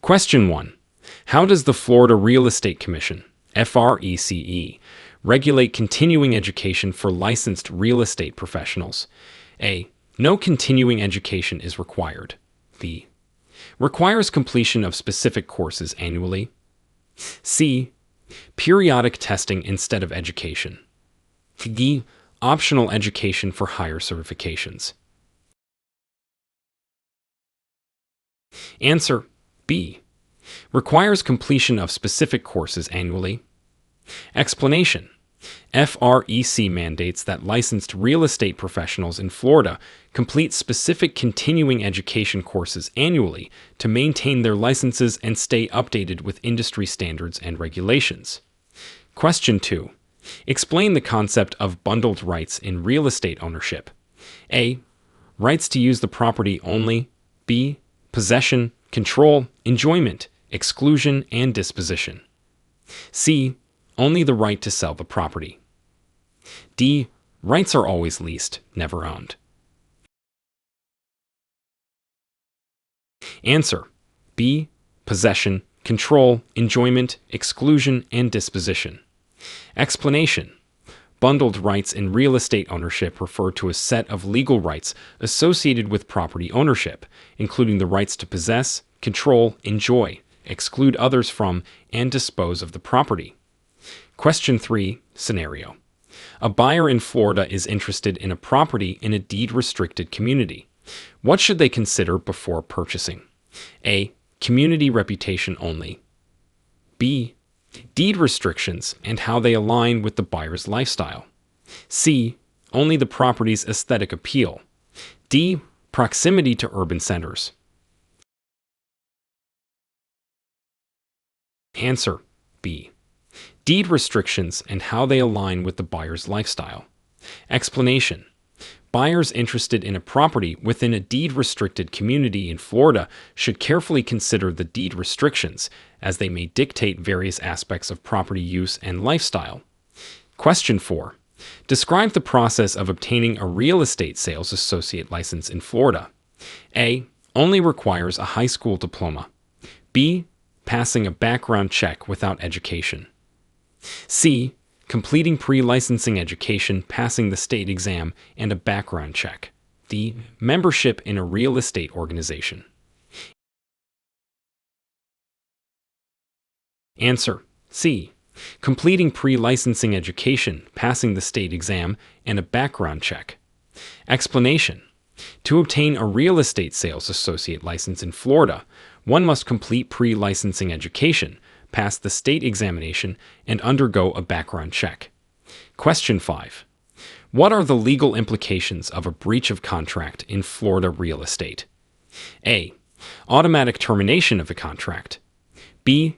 Question 1. How does the Florida Real Estate Commission, FRECE, regulate continuing education for licensed real estate professionals? A. No continuing education is required. B. Requires completion of specific courses annually. C. Periodic testing instead of education. D. Optional education for higher certifications. Answer B. Requires completion of specific courses annually. Explanation. FREC mandates that licensed real estate professionals in Florida complete specific continuing education courses annually to maintain their licenses and stay updated with industry standards and regulations. Question 2. Explain the concept of bundled rights in real estate ownership. A. Rights to use the property only. B. Possession, control, enjoyment, exclusion, and disposition. C. Only the right to sell the property. D. Rights are always leased, never owned. Answer. B. Possession, control, enjoyment, exclusion, and disposition. Explanation. Bundled rights in real estate ownership refer to a set of legal rights associated with property ownership, including the rights to possess, control, enjoy, exclude others from, and dispose of the property. Question 3. Scenario. A buyer in Florida is interested in a property in a deed-restricted community. What should they consider before purchasing? A. Community reputation only. B. Deed restrictions and how they align with the buyer's lifestyle. C. Only the property's aesthetic appeal. D. Proximity to urban centers. Answer. B. Deed restrictions and how they align with the buyer's lifestyle. Explanation. Buyers interested in a property within a deed-restricted community in Florida should carefully consider the deed restrictions, as they may dictate various aspects of property use and lifestyle. Question 4. Describe the process of obtaining a real estate sales associate license in Florida. A. Only requires a high school diploma. B. Passing a background check without education. C. Completing pre-licensing education, passing the state exam, and a background check. D. Membership in a real estate organization. Answer. C. Completing pre-licensing education, passing the state exam, and a background check. Explanation. To obtain a real estate sales associate license in Florida, one must complete pre-licensing education, pass the state examination, and undergo a background check. Question 5. What are the legal implications of a breach of contract in Florida real estate? A. Automatic termination of the contract. B.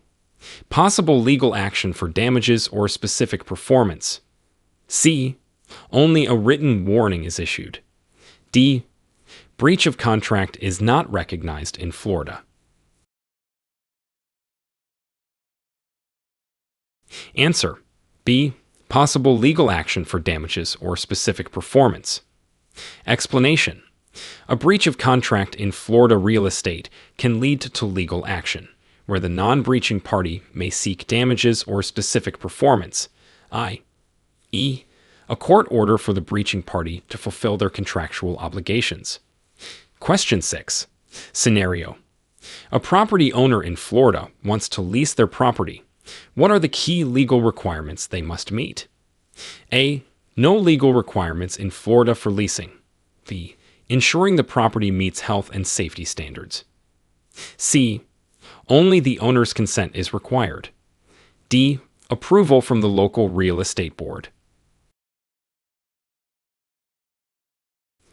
Possible legal action for damages or specific performance. C. Only a written warning is issued. D. Breach of contract is not recognized in Florida. Answer. B. Possible legal action for damages or specific performance. Explanation. A breach of contract in Florida real estate can lead to legal action, where the non-breaching party may seek damages or specific performance, i.e., a court order for the breaching party to fulfill their contractual obligations. Question 6. Scenario. A property owner in Florida wants to lease their property. What are the key legal requirements they must meet? A. No legal requirements in Florida for leasing. B. Ensuring the property meets health and safety standards. C. Only the owner's consent is required. D. Approval from the local real estate board.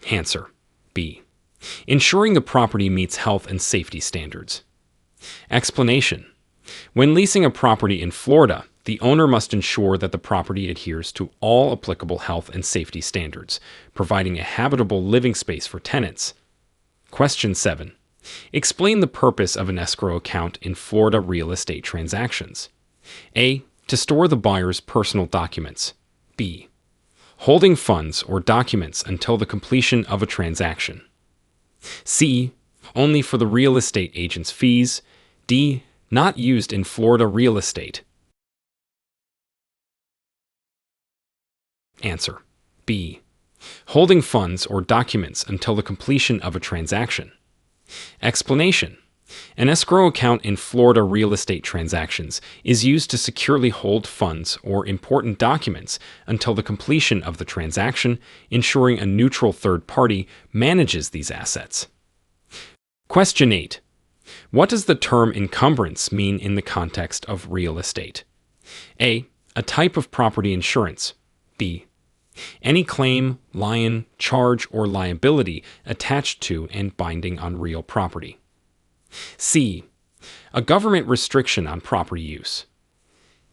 Answer. B. Ensuring the property meets health and safety standards. Explanation. When leasing a property in Florida, the owner must ensure that the property adheres to all applicable health and safety standards, providing a habitable living space for tenants. Question 7. Explain the purpose of an escrow account in Florida real estate transactions. A. To store the buyer's personal documents. B. Holding funds or documents until the completion of a transaction. C. Only for the real estate agent's fees. D. Not used in Florida real estate. Answer. B. Holding funds or documents until the completion of a transaction. Explanation. An escrow account in Florida real estate transactions is used to securely hold funds or important documents until the completion of the transaction, ensuring a neutral third party manages these assets. Question 8. What does the term encumbrance mean in the context of real estate? A. A type of property insurance. B. Any claim, lien, charge, or liability attached to and binding on real property. C. A government restriction on property use.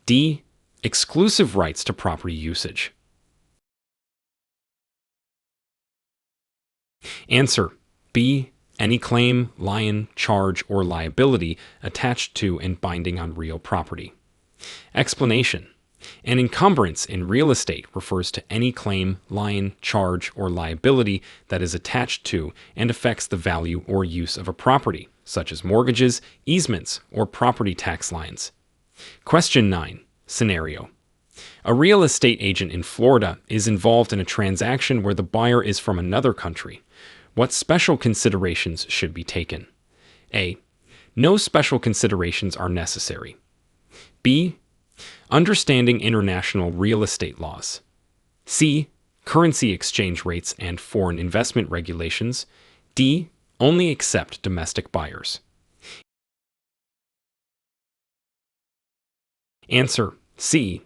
D. Exclusive rights to property usage. Answer. B. Any claim, lien, charge, or liability attached to and binding on real property. Explanation. An encumbrance in real estate refers to any claim, lien, charge, or liability that is attached to and affects the value or use of a property, such as mortgages, easements, or property tax liens. Question 9. Scenario. A real estate agent in Florida is involved in a transaction where the buyer is from another country. What special considerations should be taken? A. No special considerations are necessary. B. Understanding international real estate laws. C. Currency exchange rates and foreign investment regulations. D. Only accept domestic buyers. Answer. C.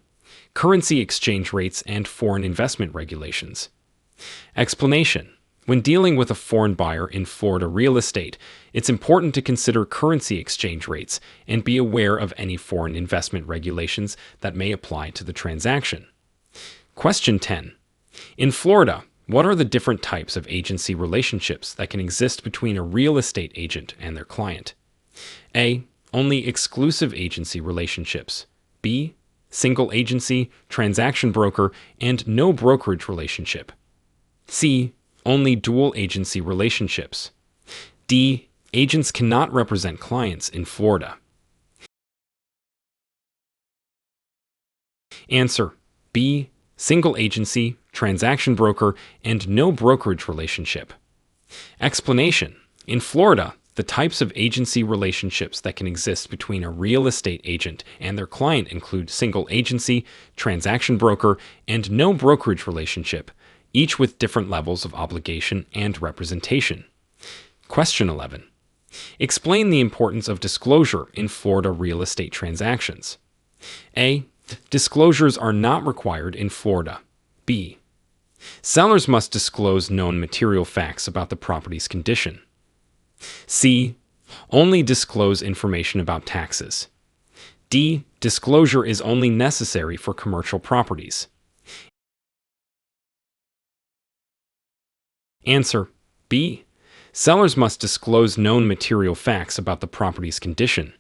Currency exchange rates and foreign investment regulations. Explanation. When dealing with a foreign buyer in Florida real estate, it's important to consider currency exchange rates and be aware of any foreign investment regulations that may apply to the transaction. Question 10. In Florida, what are the different types of agency relationships that can exist between a real estate agent and their client? A. Only exclusive agency relationships. B. Single agency, transaction broker, and no brokerage relationship. C. Only dual agency relationships. D. Agents cannot represent clients in Florida. Answer. B. Single agency, transaction broker, and no brokerage relationship. Explanation. In Florida, the types of agency relationships that can exist between a real estate agent and their client include single agency, transaction broker, and no brokerage relationship, each with different levels of obligation and representation. Question 11. Explain the importance of disclosure in Florida real estate transactions. A. Disclosures are not required in Florida. B. Sellers must disclose known material facts about the property's condition. C. Only disclose information about taxes. D. Disclosure is only necessary for commercial properties. Answer. B. Sellers must disclose known material facts about the property's condition.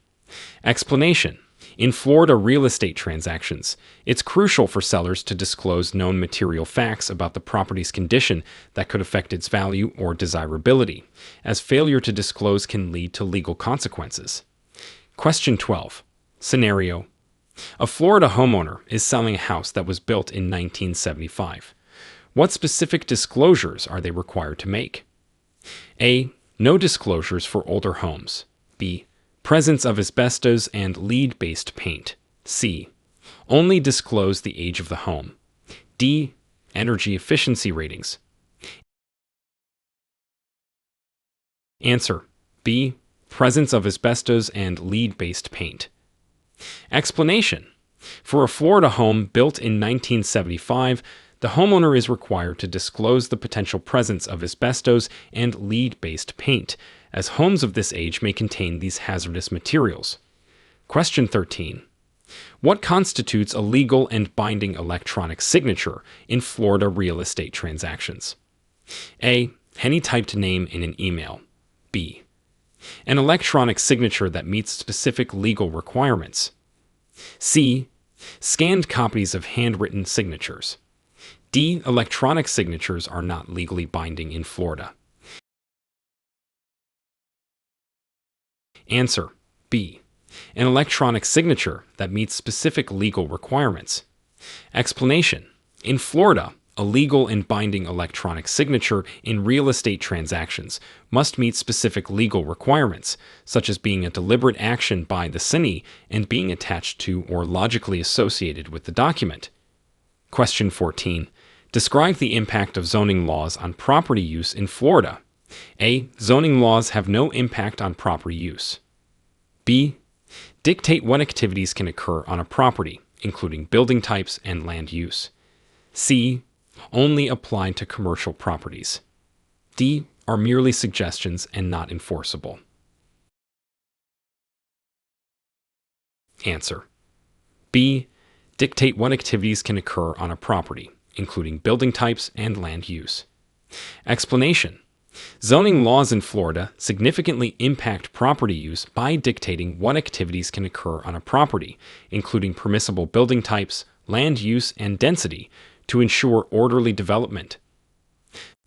Explanation. In Florida real estate transactions, it's crucial for sellers to disclose known material facts about the property's condition that could affect its value or desirability, as failure to disclose can lead to legal consequences. Question 12. Scenario. A Florida homeowner is selling a house that was built in 1975. What specific disclosures are they required to make? A. No disclosures for older homes. B. Presence of asbestos and lead-based paint. C. Only disclose the age of the home. D. Energy efficiency ratings. Answer. B. Presence of asbestos and lead-based paint. Explanation. For a Florida home built in 1975, the homeowner is required to disclose the potential presence of asbestos and lead-based paint, as homes of this age may contain these hazardous materials. Question 13. What constitutes a legal and binding electronic signature in Florida real estate transactions? A. Any typed name in an email. B. An electronic signature that meets specific legal requirements. C. Scanned copies of handwritten signatures. D. Electronic signatures are not legally binding in Florida. Answer. B. An electronic signature that meets specific legal requirements. Explanation. In Florida, a legal and binding electronic signature in real estate transactions must meet specific legal requirements, such as being a deliberate action by the signee and being attached to or logically associated with the document. Question 14. Describe the impact of zoning laws on property use in Florida. A. Zoning laws have no impact on property use. B. Dictate what activities can occur on a property, including building types and land use. C. Only apply to commercial properties. D. Are merely suggestions and not enforceable. Answer. B. Dictate what activities can occur on a property, including building types and land use. Explanation. Zoning laws in Florida significantly impact property use by dictating what activities can occur on a property, including permissible building types, land use, and density, to ensure orderly development.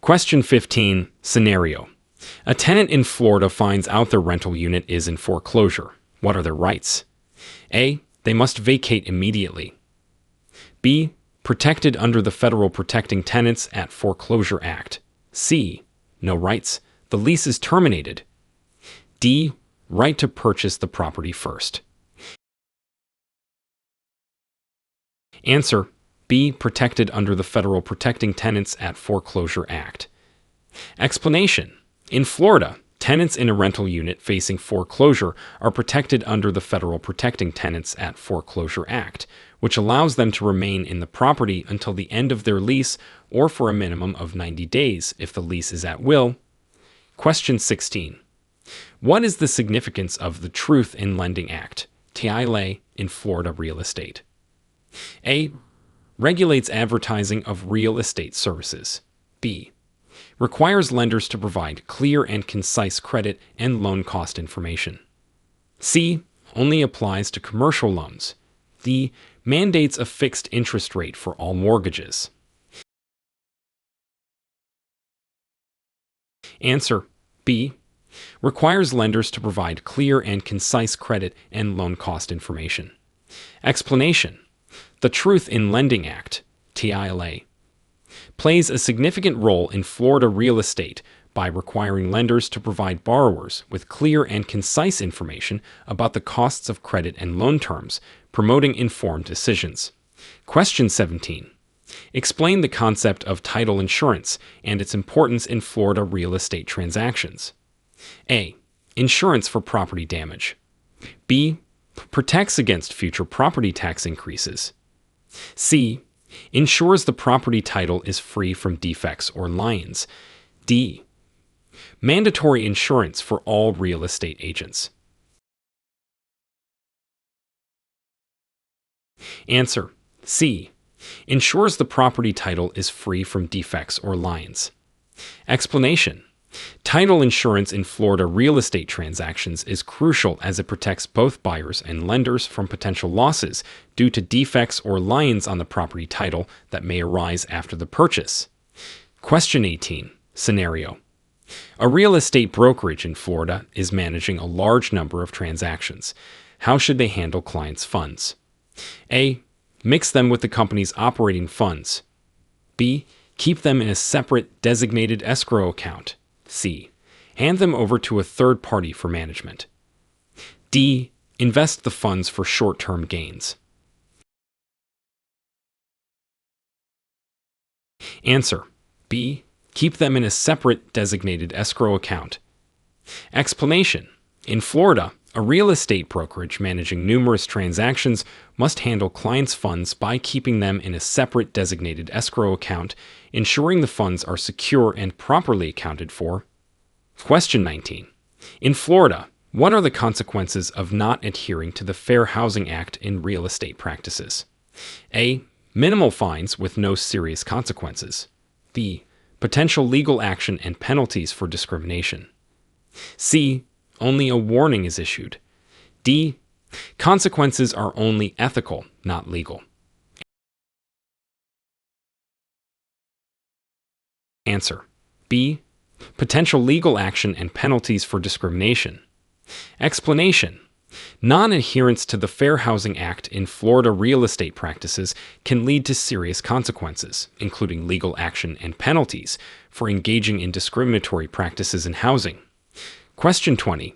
Question 15. Scenario. A tenant in Florida finds out their rental unit is in foreclosure. What are their rights? A. They must vacate immediately. B. Protected under the Federal Protecting Tenants at Foreclosure Act. C. No rights. The lease is terminated. D. Right to purchase the property first. Answer. B. Protected under the Federal Protecting Tenants at Foreclosure Act. Explanation. In Florida, tenants in a rental unit facing foreclosure are protected under the Federal Protecting Tenants at Foreclosure Act, which allows them to remain in the property until the end of their lease or for a minimum of 90 days if the lease is at will. Question 16. What is the significance of the Truth in Lending Act, TILA, in Florida real estate? A. Regulates advertising of real estate services. B. Requires lenders to provide clear and concise credit and loan cost information. C. Only applies to commercial loans. D. Mandates a fixed interest rate for all mortgages. Answer. B. Requires lenders to provide clear and concise credit and loan cost information. Explanation. The Truth in Lending Act, TILA, plays a significant role in Florida real estate by requiring lenders to provide borrowers with clear and concise information about the costs of credit and loan terms, promoting informed decisions. Question 17. Explain the concept of title insurance and its importance in Florida real estate transactions. A. Insurance for property damage. B. Protects against future property tax increases. C. Ensures the property title is free from defects or liens. D. Mandatory insurance for all real estate agents. Answer. C. Ensures the property title is free from defects or liens. Explanation. Title insurance in Florida real estate transactions is crucial as it protects both buyers and lenders from potential losses due to defects or liens on the property title that may arise after the purchase. Question 18. Scenario. A real estate brokerage in Florida is managing a large number of transactions. How should they handle clients' funds? A. Mix them with the company's operating funds. B. Keep them in a separate designated escrow account. C. Hand them over to a third party for management. D. Invest the funds for short-term gains. Answer. B. Keep them in a separate designated escrow account. Explanation. In Florida, a real estate brokerage managing numerous transactions must handle clients' funds by keeping them in a separate designated escrow account, ensuring the funds are secure and properly accounted for. Question 19. In Florida, what are the consequences of not adhering to the Fair Housing Act in real estate practices? A. Minimal fines with no serious consequences. B. Potential legal action and penalties for discrimination. C. Only a warning is issued. D. Consequences are only ethical, not legal. Answer. B. Potential legal action and penalties for discrimination. Explanation. Non-adherence to the Fair Housing Act in Florida real estate practices can lead to serious consequences, including legal action and penalties, for engaging in discriminatory practices in housing. Question 20.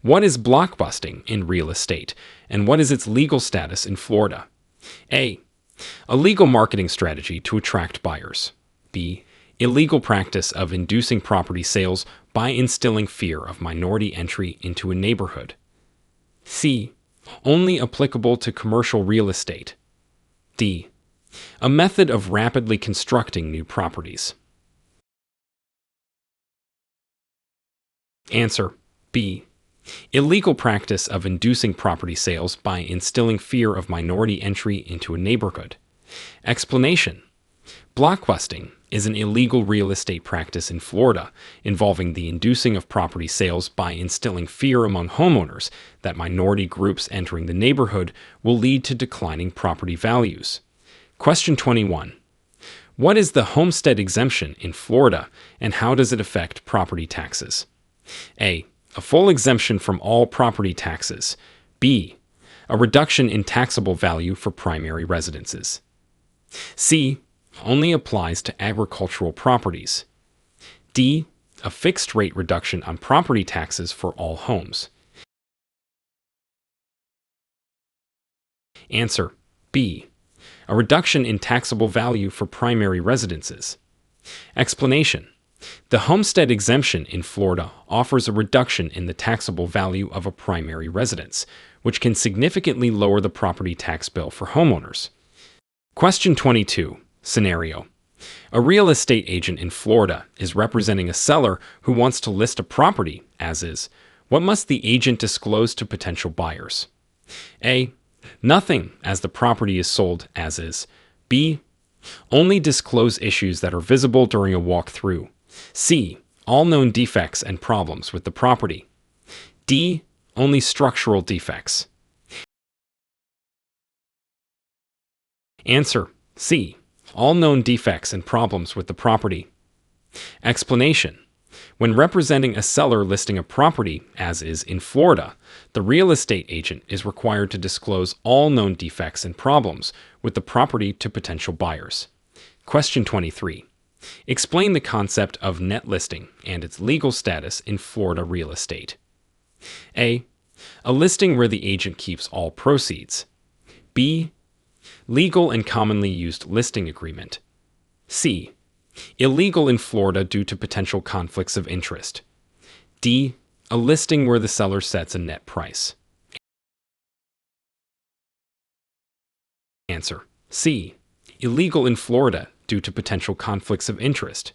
What is blockbusting in real estate, and what is its legal status in Florida? A. A legal marketing strategy to attract buyers. B. Illegal practice of inducing property sales by instilling fear of minority entry into a neighborhood. C. Only applicable to commercial real estate. D. A method of rapidly constructing new properties. Answer: B. Illegal practice of inducing property sales by instilling fear of minority entry into a neighborhood. Explanation: blockbusting is an illegal real estate practice in Florida involving the inducing of property sales by instilling fear among homeowners that minority groups entering the neighborhood will lead to declining property values. Question 21. What is the homestead exemption in Florida, and how does it affect property taxes? A. A full exemption from all property taxes. B. A reduction in taxable value for primary residences. C. Only applies to agricultural properties. D. A fixed rate reduction on property taxes for all homes. Answer: B. A reduction in taxable value for primary residences. Explanation: the homestead exemption in Florida offers a reduction in the taxable value of a primary residence, which can significantly lower the property tax bill for homeowners. Question 22. Scenario: a real estate agent in Florida is representing a seller who wants to list a property as is. What must the agent disclose to potential buyers? A. Nothing, as the property is sold as is. B. Only disclose issues that are visible during a walkthrough. C. All known defects and problems with the property. D. Only structural defects. Answer: C. All known defects and problems with the property. Explanation: when representing a seller listing a property as is in Florida, the real estate agent is required to disclose all known defects and problems with the property to potential buyers. Question 23. Explain the concept of net listing and its legal status in Florida real estate. A. A listing where the agent keeps all proceeds. B. Legal and commonly used listing agreement. C. Illegal in Florida due to potential conflicts of interest. D. A listing where the seller sets a net price. Answer: C. Illegal in Florida due to potential conflicts of interest.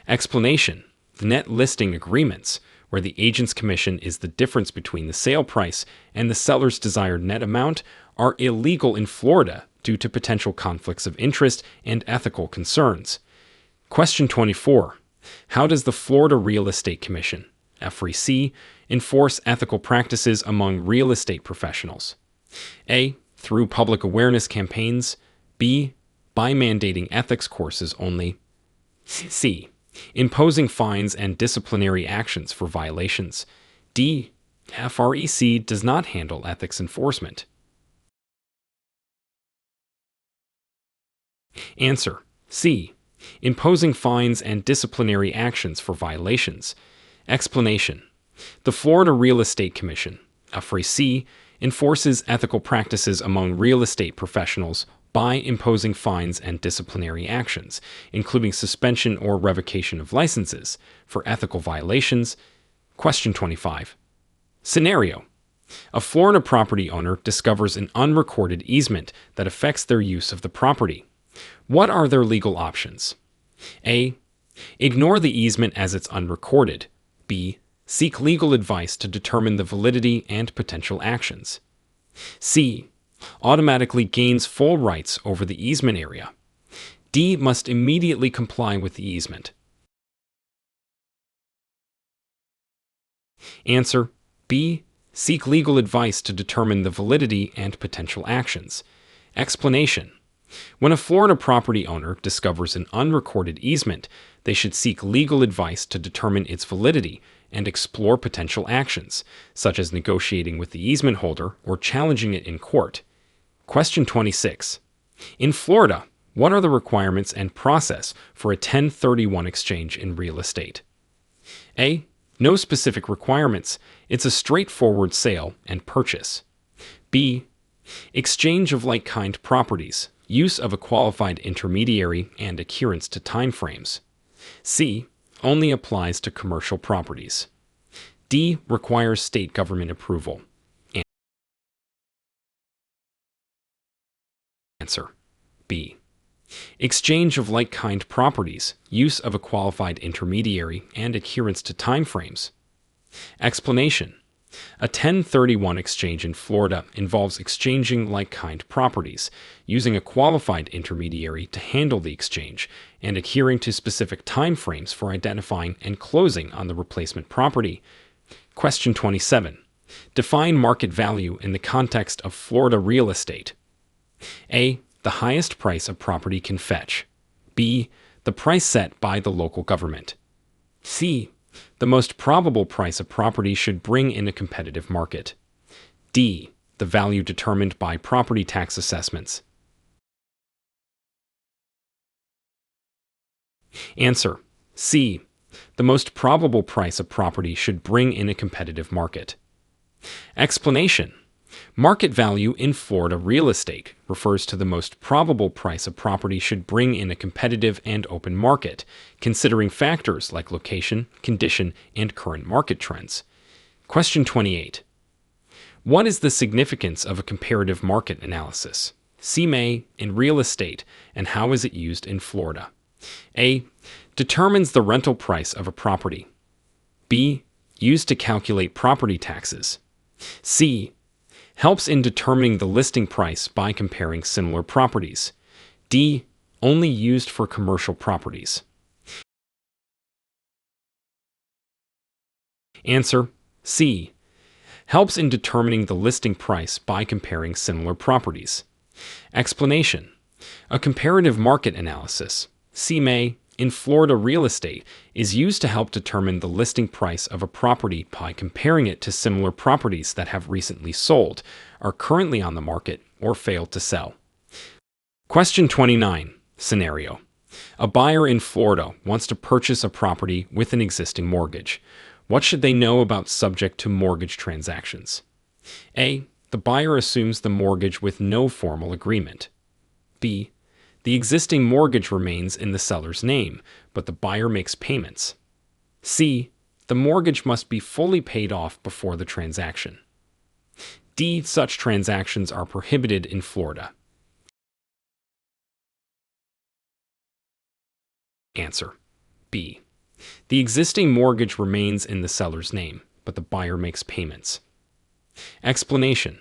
Explanation: the net listing agreements, where the agent's commission is the difference between the sale price and the seller's desired net amount, are illegal in Florida due to potential conflicts of interest and ethical concerns. Question 24. How does the Florida Real Estate Commission, FREC, enforce ethical practices among real estate professionals? A. Through public awareness campaigns. B. By mandating ethics courses only. C. Imposing fines and disciplinary actions for violations. D. FREC does not handle ethics enforcement. Answer: C. Imposing fines and disciplinary actions for violations. Explanation: the Florida Real Estate Commission, FREC, enforces ethical practices among real estate professionals by imposing fines and disciplinary actions, including suspension or revocation of licenses, for ethical violations. Question 25. Scenario: a Florida property owner discovers an unrecorded easement that affects their use of the property. What are their legal options? A. Ignore the easement as it's unrecorded. B. Seek legal advice to determine the validity and potential actions. C. Automatically gains full rights over the easement area. D. Must immediately comply with the easement. Answer: B. Seek legal advice to determine the validity and potential actions. Explanation: when a Florida property owner discovers an unrecorded easement, they should seek legal advice to determine its validity and explore potential actions, such as negotiating with the easement holder or challenging it in court. Question 26. In Florida, what are the requirements and process for a 1031 exchange in real estate? A. No specific requirements. It's a straightforward sale and purchase. B. Exchange of like-kind properties, use of a qualified intermediary, and adherence to timeframes. C. Only applies to commercial properties. D. Requires state government approval. Answer. B. Exchange of like-kind properties, use of a qualified intermediary, and adherence to timeframes. Explanation. A 1031 exchange in Florida involves exchanging like-kind properties, using a qualified intermediary to handle the exchange, and adhering to specific timeframes for identifying and closing on the replacement property. Question 27. Define market value in the context of Florida real estate. A. The highest price a property can fetch. B. The price set by the local government. C. The most probable price a property should bring in a competitive market. D. The value determined by property tax assessments. Answer. C. The most probable price a property should bring in a competitive market. Explanation. Market value in Florida real estate refers to the most probable price a property should bring in a competitive and open market, considering factors like location, condition, and current market trends. Question 28. What is the significance of a comparative market analysis? CMA in real estate, and how is it used in Florida? A. Determines the rental price of a property. B. Used to calculate property taxes. C. Helps in determining the listing price by comparing similar properties. D. Only used for commercial properties. Answer. C. Helps in determining the listing price by comparing similar properties. Explanation. A comparative market analysis, CMA, in Florida real estate is used to help determine the listing price of a property by comparing it to similar properties that have recently sold, are currently on the market, or failed to sell. Question 29. Scenario. A buyer in Florida wants to purchase a property with an existing mortgage. What should they know about subject to mortgage transactions? A. The buyer assumes the mortgage with no formal agreement. B. The existing mortgage remains in the seller's name, but the buyer makes payments. C. The mortgage must be fully paid off before the transaction. D. Such transactions are prohibited in Florida. Answer. B. The existing mortgage remains in the seller's name, but the buyer makes payments. Explanation.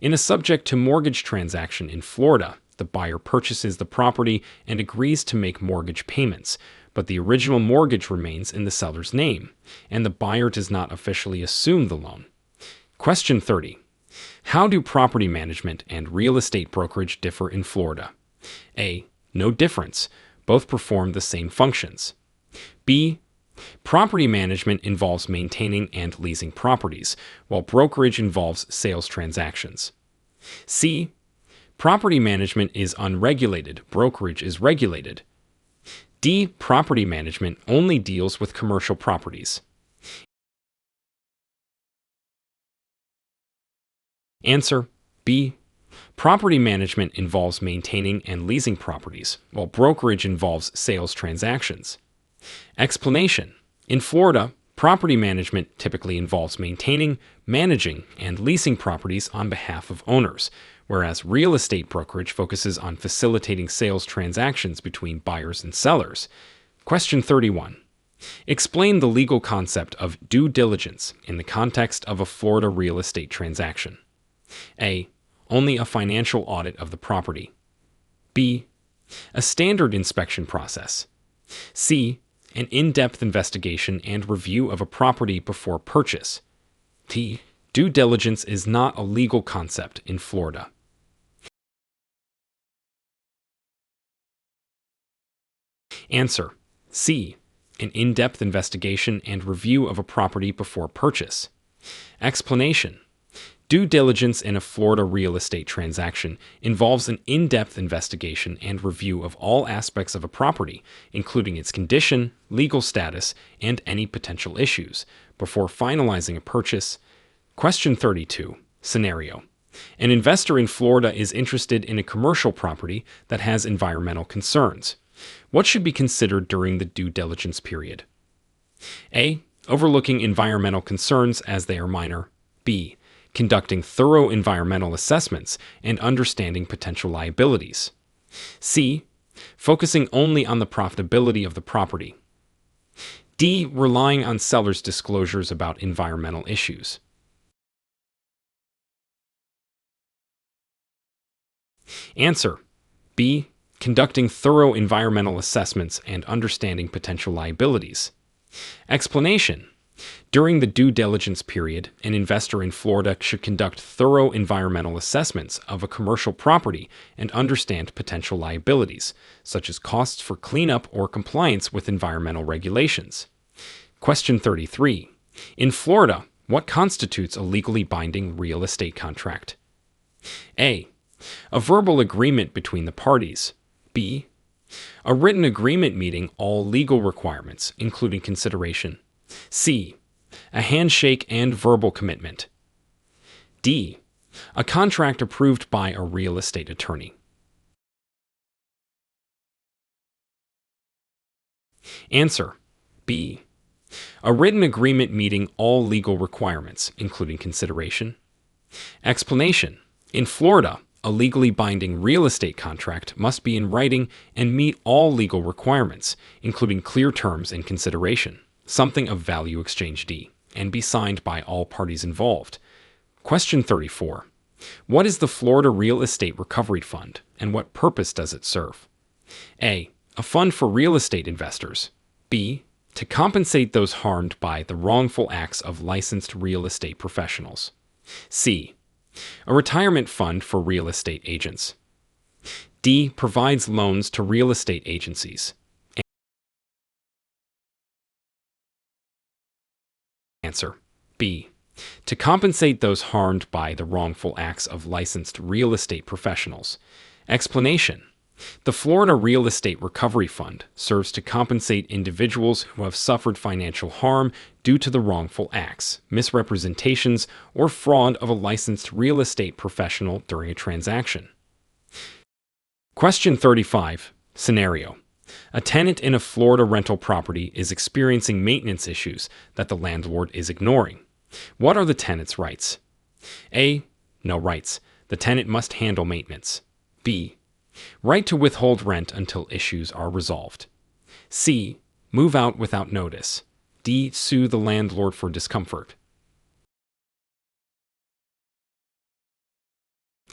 In a subject to mortgage transaction in Florida, the buyer purchases the property and agrees to make mortgage payments, but the original mortgage remains in the seller's name, and the buyer does not officially assume the loan. Question 30. How do property management and real estate brokerage differ in Florida? A. No difference. Both perform the same functions. B. Property management involves maintaining and leasing properties, while brokerage involves sales transactions. C. Property management is unregulated, brokerage is regulated. D. Property management only deals with commercial properties. Answer. B. Property management involves maintaining and leasing properties, while brokerage involves sales transactions. Explanation. In Florida, property management typically involves maintaining, managing, and leasing properties on behalf of owners, whereas real estate brokerage focuses on facilitating sales transactions between buyers and sellers. Question 31. Explain the legal concept of due diligence in the context of a Florida real estate transaction. A. Only a financial audit of the property. B. A standard inspection process. C. An in-depth investigation and review of a property before purchase. D. Due diligence is not a legal concept in Florida. Answer. C. an in-depth investigation and review of a property before purchase. Explanation: due diligence in a Florida real estate transaction involves an in-depth investigation and review of all aspects of a property, including its condition, legal status, and any potential issues, before finalizing a purchase. Question 32. Scenario: an investor in Florida is interested in a commercial property that has environmental concerns. What should be considered during the due diligence period? A. Overlooking environmental concerns as they are minor. B. Conducting thorough environmental assessments and understanding potential liabilities. C. Focusing only on the profitability of the property. D. Relying on sellers' disclosures about environmental issues. Answer: B. Conducting thorough environmental assessments and understanding potential liabilities. Explanation: during the due diligence period, an investor in Florida should conduct thorough environmental assessments of a commercial property and understand potential liabilities, such as costs for cleanup or compliance with environmental regulations. Question 33. In Florida, what constitutes a legally binding real estate contract? A. A verbal agreement between the parties. B. A written agreement meeting all legal requirements, including consideration. C. A handshake and verbal commitment. D. A contract approved by a real estate attorney. Answer: B. A written agreement meeting all legal requirements, including consideration. Explanation: in Florida, a legally binding real estate contract must be in writing and meet all legal requirements, including clear terms and consideration, something of value exchange D, and be signed by all parties involved. Question 34. What is the Florida Real Estate Recovery Fund, and what purpose does it serve? A. A fund for real estate investors. B. To compensate those harmed by the wrongful acts of licensed real estate professionals. C. A retirement fund for real estate agents. D. Provides loans to real estate agencies. Answer: B. To compensate those harmed by the wrongful acts of licensed real estate professionals. Explanation: the Florida Real Estate Recovery Fund serves to compensate individuals who have suffered financial harm due to the wrongful acts, misrepresentations, or fraud of a licensed real estate professional during a transaction. Question 35. Scenario: a tenant in a Florida rental property is experiencing maintenance issues that the landlord is ignoring. What are the tenant's rights? A. No rights. The tenant must handle maintenance. B. Right to withhold rent until issues are resolved. C. Move out without notice. D. Sue the landlord for discomfort.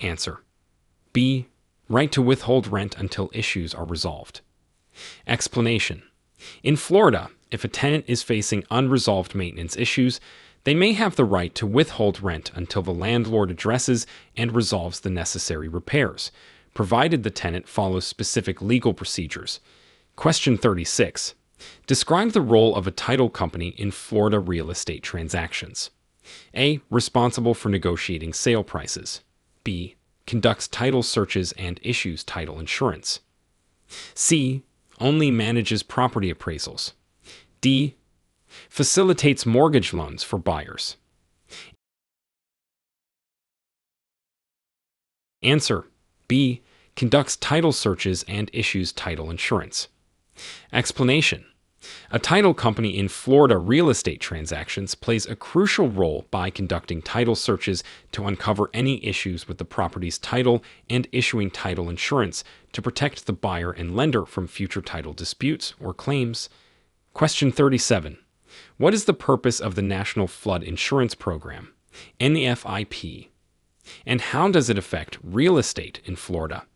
Answer: B. Right to withhold rent until issues are resolved. Explanation: in Florida, if a tenant is facing unresolved maintenance issues, they may have the right to withhold rent until the landlord addresses and resolves the necessary repairs, provided the tenant follows specific legal procedures. Question 36. Describe the role of a title company in Florida real estate transactions. A. Responsible for negotiating sale prices. B. Conducts title searches and issues title insurance. C. Only manages property appraisals. D. Facilitates mortgage loans for buyers. Answer: B. Conducts title searches and issues title insurance. Explanation: a title company in Florida real estate transactions plays a crucial role by conducting title searches to uncover any issues with the property's title and issuing title insurance to protect the buyer and lender from future title disputes or claims. Question 37. What is the purpose of the National Flood Insurance Program, NFIP, and how does it affect real estate in Florida?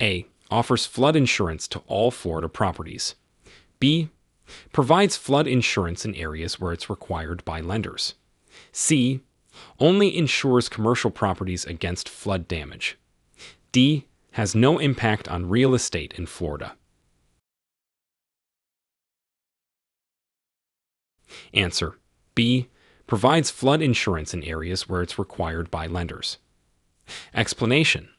A. Offers flood insurance to all Florida properties. B. Provides flood insurance in areas where it's required by lenders. C. Only insures commercial properties against flood damage. D. Has no impact on real estate in Florida. Answer: B. Provides flood insurance in areas where it's required by lenders. Explanation: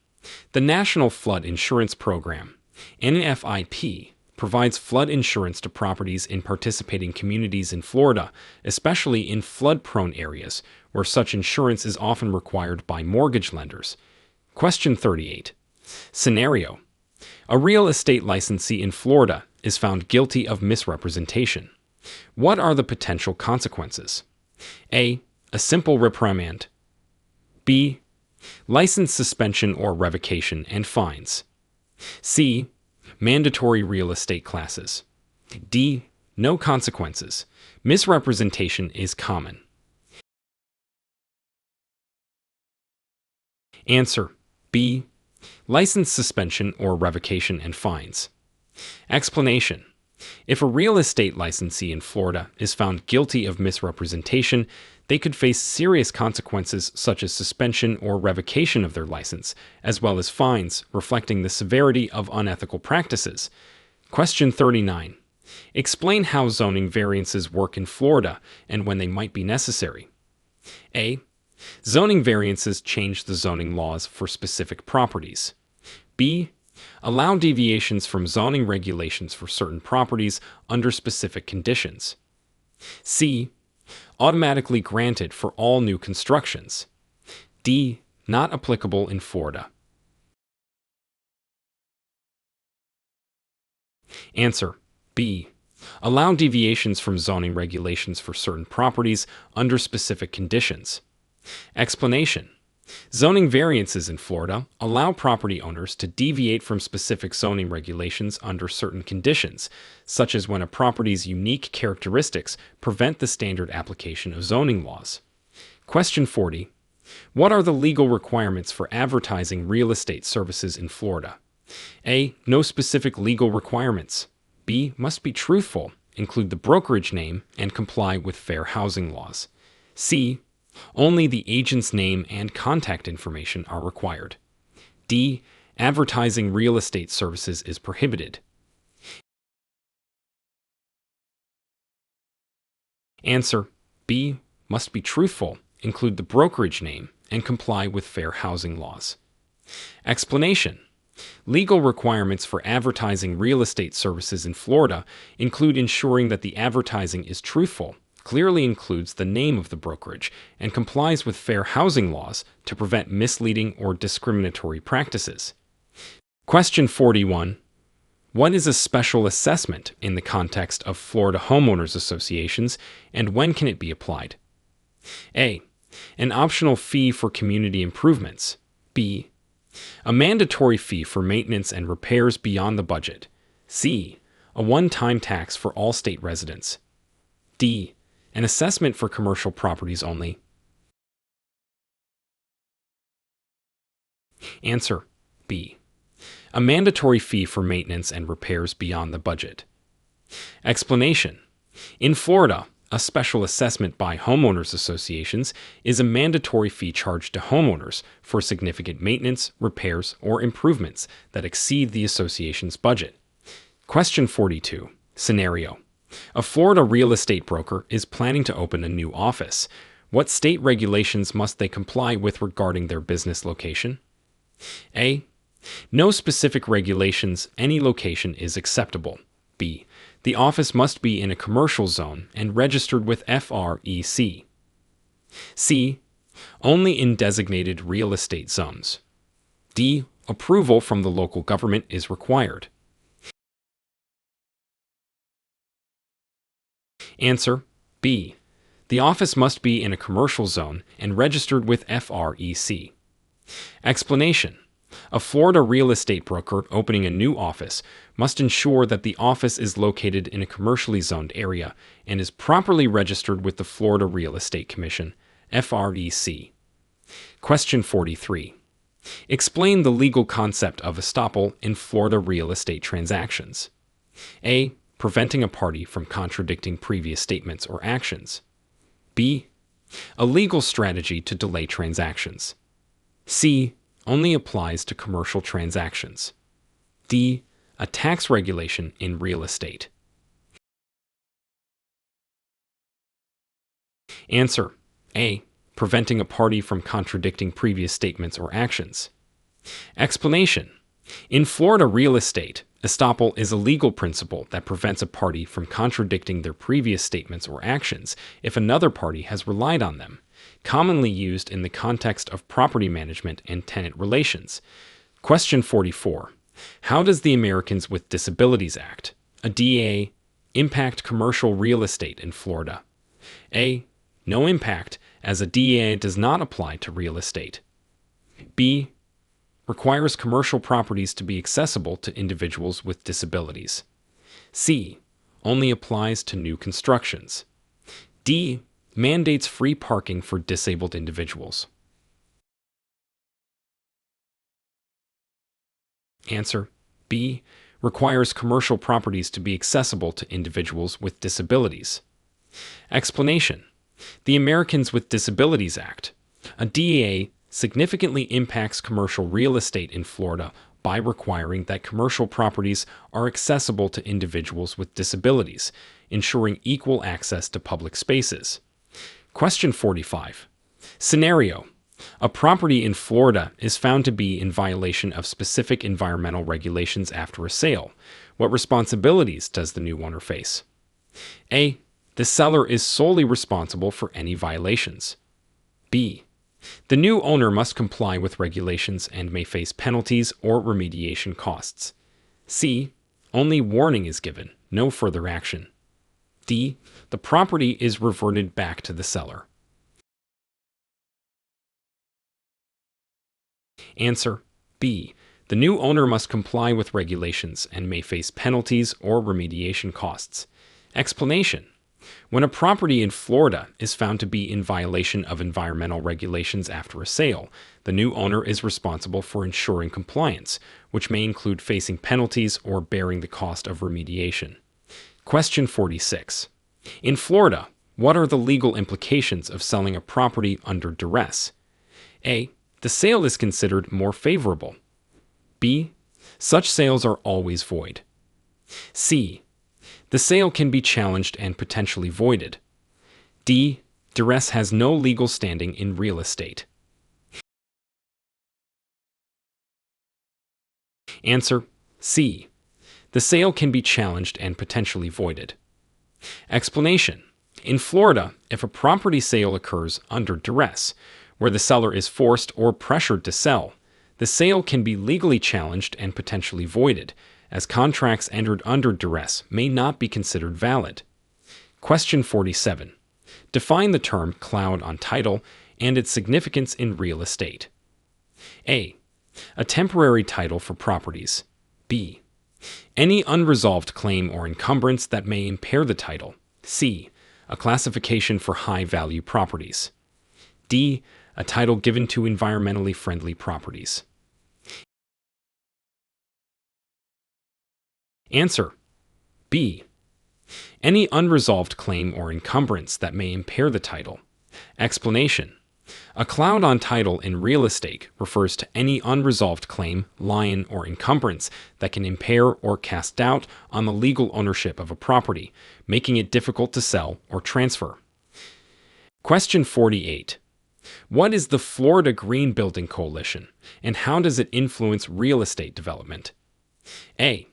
the National Flood Insurance Program, NFIP, provides flood insurance to properties in participating communities in Florida, especially in flood-prone areas where such insurance is often required by mortgage lenders. Question 38. Scenario: a real estate licensee in Florida is found guilty of misrepresentation. What are the potential consequences? A. A simple reprimand. B. License suspension or revocation and fines. C. Mandatory real estate classes. D. No consequences. Misrepresentation is common. Answer: B. License suspension or revocation and fines. Explanation: if a real estate licensee in Florida is found guilty of misrepresentation, they could face serious consequences such as suspension or revocation of their license, as well as fines, reflecting the severity of unethical practices. Question 39. Explain how zoning variances work in Florida and when they might be necessary. A. Zoning variances change the zoning laws for specific properties. B. Allow deviations from zoning regulations for certain properties under specific conditions. C. Automatically granted for all new constructions. D. Not applicable in Florida. Answer: B. Allow deviations from zoning regulations for certain properties under specific conditions. Explanation: zoning variances in Florida allow property owners to deviate from specific zoning regulations under certain conditions, such as when a property's unique characteristics prevent the standard application of zoning laws. Question 40. What are the legal requirements for advertising real estate services in Florida? A. No specific legal requirements. B. Must be truthful, include the brokerage name, and comply with fair housing laws. C. Only the agent's name and contact information are required. D. Advertising real estate services is prohibited. Answer: B. Must be truthful, include the brokerage name, and comply with fair housing laws. Explanation: legal requirements for advertising real estate services in Florida include ensuring that the advertising is truthful, clearly includes the name of the brokerage, and complies with fair housing laws to prevent misleading or discriminatory practices. Question 41. What is a special assessment in the context of Florida homeowners associations, and when can it be applied? A. An optional fee for community improvements. B. A mandatory fee for maintenance and repairs beyond the budget. C. A one-time tax for all state residents. D. An assessment for commercial properties only. Answer: B. A mandatory fee for maintenance and repairs beyond the budget. Explanation: in Florida, a special assessment by homeowners associations is a mandatory fee charged to homeowners for significant maintenance, repairs, or improvements that exceed the association's budget. Question 42. Scenario: a Florida real estate broker is planning to open a new office. What state regulations must they comply with regarding their business location? A. No specific regulations, any location is acceptable. B. The office must be in a commercial zone and registered with FREC. C. Only in designated real estate zones. D. Approval from the local government is required. Answer: B. The office must be in a commercial zone and registered with FREC. Explanation: a Florida real estate broker opening a new office must ensure that the office is located in a commercially zoned area and is properly registered with the Florida Real Estate Commission, FREC. Question 43. Explain the legal concept of estoppel in Florida real estate transactions. A. Preventing a party from contradicting previous statements or actions. B. A legal strategy to delay transactions. C. Only applies to commercial transactions. D. A tax regulation in real estate. Answer: A. Preventing a party from contradicting previous statements or actions. Explanation: in Florida real estate, estoppel is a legal principle that prevents a party from contradicting their previous statements or actions if another party has relied on them, commonly used in the context of property management and tenant relations. Question 44. How does the Americans with Disabilities Act, a DA, impact commercial real estate in Florida? A. No impact, as a DA does not apply to real estate. B. Requires commercial properties to be accessible to individuals with disabilities. C. Only applies to new constructions. D. Mandates free parking for disabled individuals. Answer: B. Requires commercial properties to be accessible to individuals with disabilities. Explanation: the Americans with Disabilities Act, a DA, significantly impacts commercial real estate in Florida by requiring that commercial properties are accessible to individuals with disabilities, ensuring equal access to public spaces. Question 45. Scenario: a property in Florida is found to be in violation of specific environmental regulations after a sale. What responsibilities does the new owner face? A. The seller is solely responsible for any violations. B. The new owner must comply with regulations and may face penalties or remediation costs. C. Only warning is given, no further action. D. The property is reverted back to the seller. Answer: B. The new owner must comply with regulations and may face penalties or remediation costs. Explanation: when a property in Florida is found to be in violation of environmental regulations after a sale, the new owner is responsible for ensuring compliance, which may include facing penalties or bearing the cost of remediation. Question 46. In Florida, what are the legal implications of selling a property under duress? A. The sale is considered more favorable. B. Such sales are always void. C. The sale can be challenged and potentially voided. D. Duress has no legal standing in real estate. Answer: C. The sale can be challenged and potentially voided. Explanation: in Florida, if a property sale occurs under duress, where the seller is forced or pressured to sell, the sale can be legally challenged and potentially voided, as contracts entered under duress may not be considered valid. Question 47. Define the term cloud on title and its significance in real estate. A. A temporary title for properties. B. Any unresolved claim or encumbrance that may impair the title. C. A classification for high-value properties. D. A title given to environmentally friendly properties. Answer: B. Any unresolved claim or encumbrance that may impair the title. Explanation: a cloud on title in real estate refers to any unresolved claim, liens, or encumbrance that can impair or cast doubt on the legal ownership of a property, making it difficult to sell or transfer. Question 48. What is the Florida Green Building Coalition, and how does it influence real estate development? A.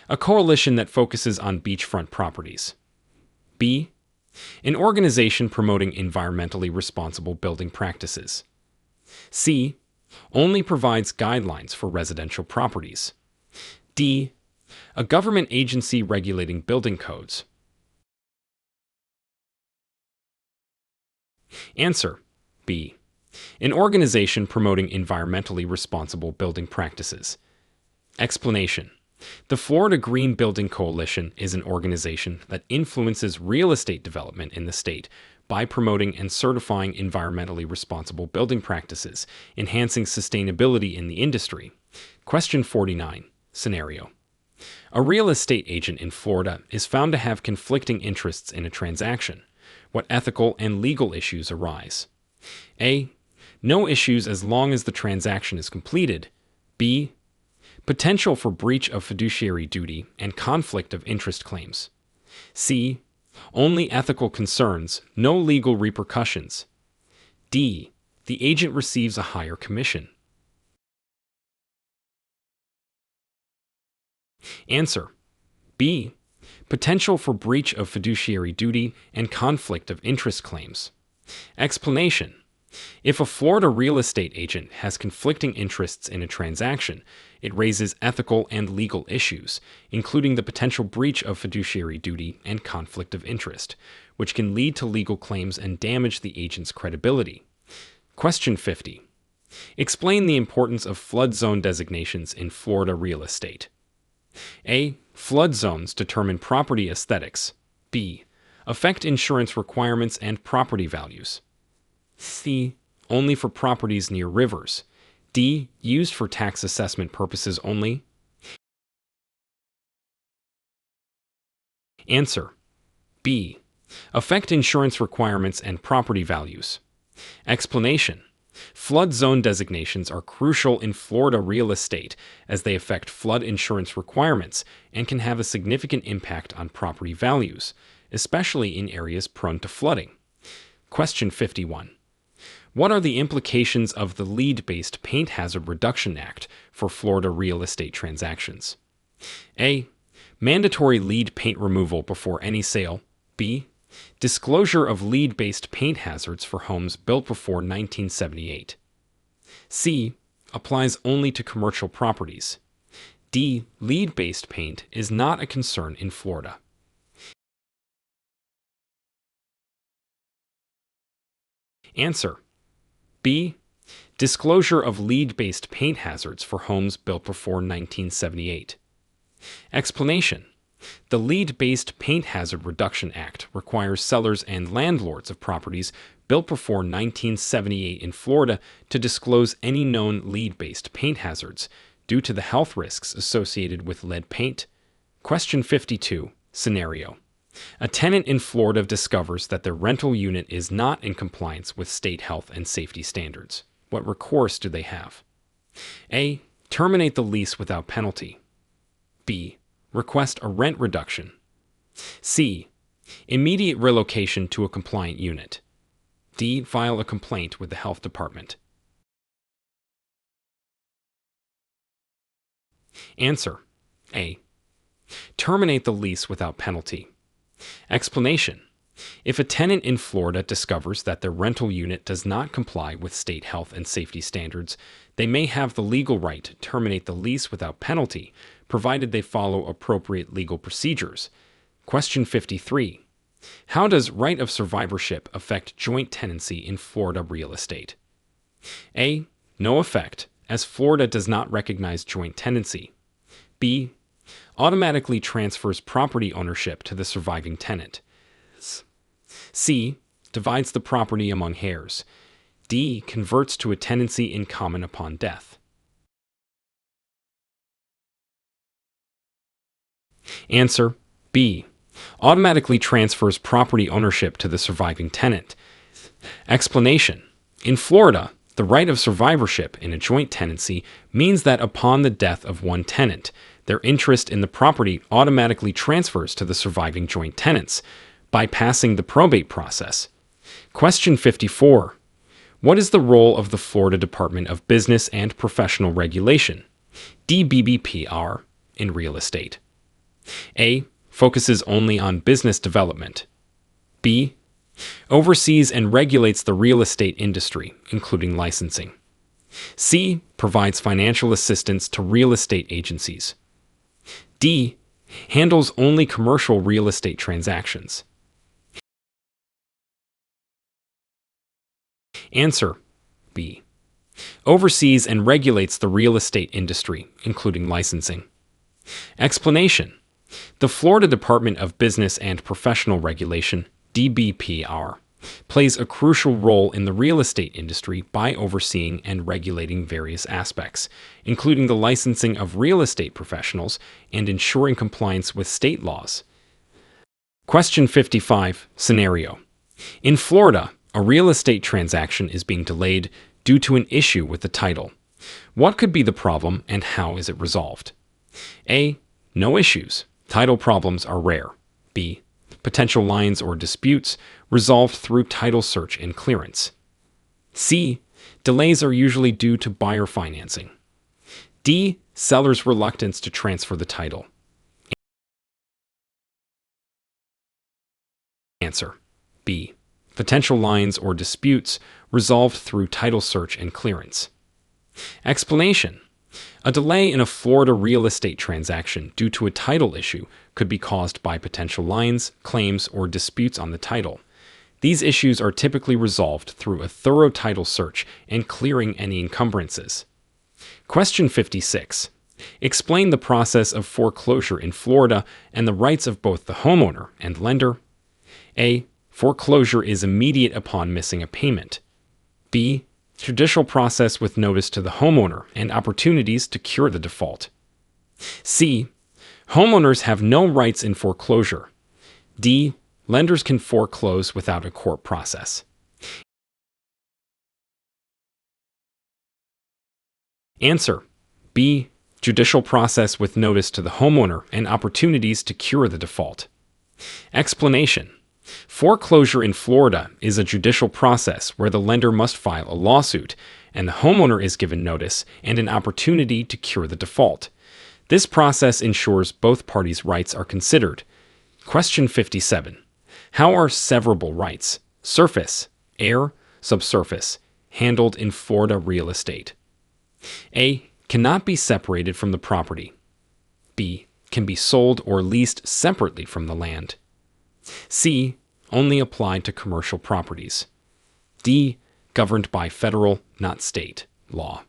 A coalition that focuses on beachfront properties. B. An organization promoting environmentally responsible building practices. C. Only provides guidelines for residential properties. D. A government agency regulating building codes. Answer: B. An organization promoting environmentally responsible building practices. Explanation: the Florida Green Building Coalition is an organization that influences real estate development in the state by promoting and certifying environmentally responsible building practices, enhancing sustainability in the industry. Question 49. Scenario: a real estate agent in Florida is found to have conflicting interests in a transaction. What ethical and legal issues arise? A. No issues as long as the transaction is completed. B. Potential for breach of fiduciary duty and conflict of interest claims. C. Only ethical concerns, no legal repercussions. D. The agent receives a higher commission. Answer: B. Potential for breach of fiduciary duty and conflict of interest claims. Explanation: if a Florida real estate agent has conflicting interests in a transaction, it raises ethical and legal issues, including the potential breach of fiduciary duty and conflict of interest, which can lead to legal claims and damage the agent's credibility. Question 50. Explain the importance of flood zone designations in Florida real estate. A. Flood zones determine property aesthetics. B. Affect insurance requirements and property values. C. Only for properties near rivers. D. Used for tax assessment purposes only. Answer: B. Affect insurance requirements and property values. Explanation: flood zone designations are crucial in Florida real estate as they affect flood insurance requirements and can have a significant impact on property values, especially in areas prone to flooding. Question 51. What are the implications of the lead-based Paint Hazard Reduction Act for Florida real estate transactions? A. Mandatory lead paint removal before any sale. B. Disclosure of lead-based paint hazards for homes built before 1978. C. Applies only to commercial properties. D. Lead-based paint is not a concern in Florida. Answer: B. Disclosure of lead-based paint hazards for homes built before 1978. Explanation: the Lead-Based Paint Hazard Reduction Act requires sellers and landlords of properties built before 1978 in Florida to disclose any known lead-based paint hazards due to the health risks associated with lead paint. Question 52. Scenario: a tenant in Florida discovers that their rental unit is not in compliance with state health and safety standards. What recourse do they have? A. Terminate the lease without penalty. B. Request a rent reduction. C. Immediate relocation to a compliant unit. D. File a complaint with the health department. Answer: A. Terminate the lease without penalty. Explanation: if a tenant in Florida discovers that their rental unit does not comply with state health and safety standards, they may have the legal right to terminate the lease without penalty, provided they follow appropriate legal procedures. Question 53. How does right of survivorship affect joint tenancy in Florida real estate? A. No effect, as Florida does not recognize joint tenancy. B. Automatically transfers property ownership to the surviving tenant. C. Divides the property among heirs. D. Converts to a tenancy in common upon death. Answer: B. Automatically transfers property ownership to the surviving tenant. Explanation: in Florida, the right of survivorship in a joint tenancy means that upon the death of one tenant, their interest in the property automatically transfers to the surviving joint tenants, bypassing the probate process. Question 54. What is the role of the Florida Department of Business and Professional Regulation, DBBPR, in real estate? A. Focuses only on business development. B. Oversees and regulates the real estate industry, including licensing. C. Provides financial assistance to real estate agencies. D. Handles only commercial real estate transactions. Answer: B. Oversees and regulates the real estate industry, including licensing. Explanation: the Florida Department of Business and Professional Regulation, DBPR, plays a crucial role in the real estate industry by overseeing and regulating various aspects, including the licensing of real estate professionals and ensuring compliance with state laws. Question 55. Scenario: in Florida, a real estate transaction is being delayed due to an issue with the title. What could be the problem and how is it resolved? A. No issues. Title problems are rare. B. Potential lines or disputes resolved through title search and clearance. C. Delays are usually due to buyer financing. D. Seller's reluctance to transfer the title. Answer. B. Potential lines or disputes resolved through title search and clearance. Explanation. A delay in a Florida real estate transaction due to a title issue could be caused by potential lines, claims, or disputes on the title. These issues are typically resolved through a thorough title search and clearing any encumbrances. Question 56. Explain the process of foreclosure in Florida and the rights of both the homeowner and lender. A. Foreclosure is immediate upon missing a payment. B. Judicial process with notice to the homeowner and opportunities to cure the default. C. Homeowners have no rights in foreclosure. D. Lenders can foreclose without a court process. Answer. B. Judicial process with notice to the homeowner and opportunities to cure the default. Explanation. Foreclosure in Florida is a judicial process where the lender must file a lawsuit, and the homeowner is given notice and an opportunity to cure the default. This process ensures both parties' rights are considered. Question 57. How are severable rights, surface, air, subsurface, handled in Florida real estate? A. Cannot be separated from the property. B. Can be sold or leased separately from the land. C. Only applied to commercial properties. D. Governed by federal, not state, law.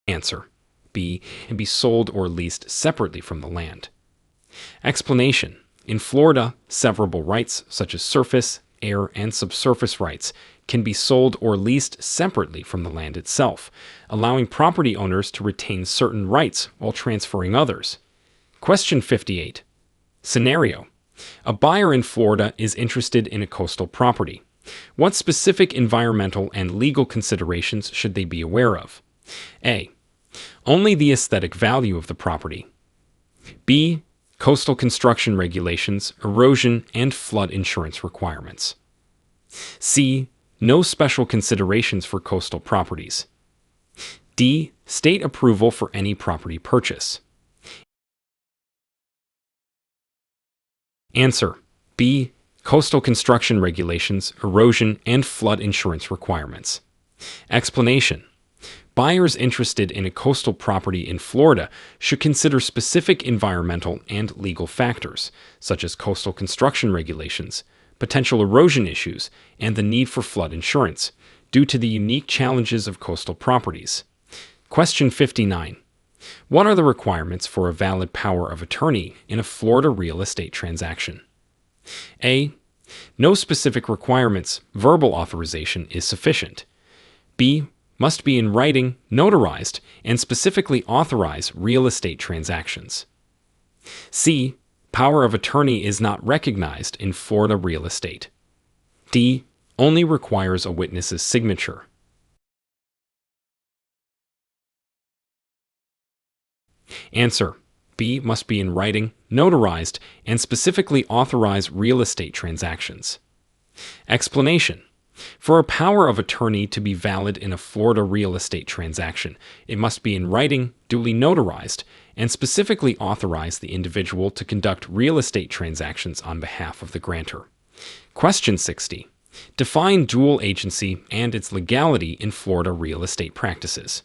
Answer. B. Can be sold or leased separately from the land. Explanation. In Florida, severable rights such as surface, air, and subsurface rights can be sold or leased separately from the land itself, allowing property owners to retain certain rights while transferring others. Question 58. Scenario. A buyer in Florida is interested in a coastal property. What specific environmental and legal considerations should they be aware of? A. Only the aesthetic value of the property. B. Coastal construction regulations, erosion, and flood insurance requirements. C. No special considerations for coastal properties. D. State approval for any property purchase. Answer. B. Coastal construction regulations, erosion, and flood insurance requirements. Explanation. Buyers interested in a coastal property in Florida should consider specific environmental and legal factors, such as coastal construction regulations, potential erosion issues, and the need for flood insurance, due to the unique challenges of coastal properties. Question 59. What are the requirements for a valid power of attorney in a Florida real estate transaction? A. No specific requirements, verbal authorization is sufficient. B. Must be in writing, notarized, and specifically authorize real estate transactions. C. Power of attorney is not recognized in Florida real estate. D. Only requires a witness's signature. Answer. B. Must be in writing, notarized, and specifically authorize real estate transactions. Explanation. For a power of attorney to be valid in a Florida real estate transaction, it must be in writing, duly notarized, and specifically authorize the individual to conduct real estate transactions on behalf of the grantor. Question 60. Define dual agency and its legality in Florida real estate practices.